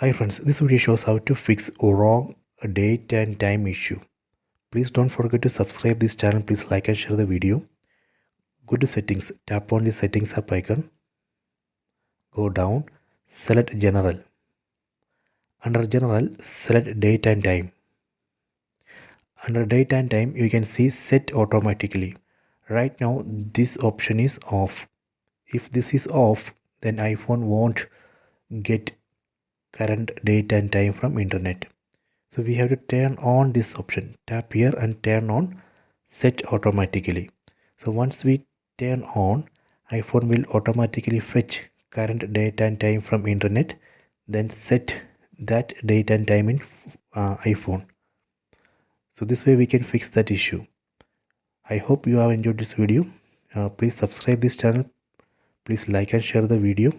Hi friends, this video shows how to fix a wrong date and time issue. Please don't forget to subscribe this channel. Please like and share the video. Go to settings, tap on the settings app icon. Go down, select general. Under general, select date and time. Under date and time, you can see set automatically. Right now, this option is off. If this is off, then iPhone won't get current date and time from internet. So we have to turn on this option. Tap here and turn on set automatically. So once we turn on, iPhone will automatically fetch current date and time from internet, then set that date and time in iPhone. So this way we can fix that issue. I hope you have enjoyed this video. Please subscribe this channel. Please like and share the video.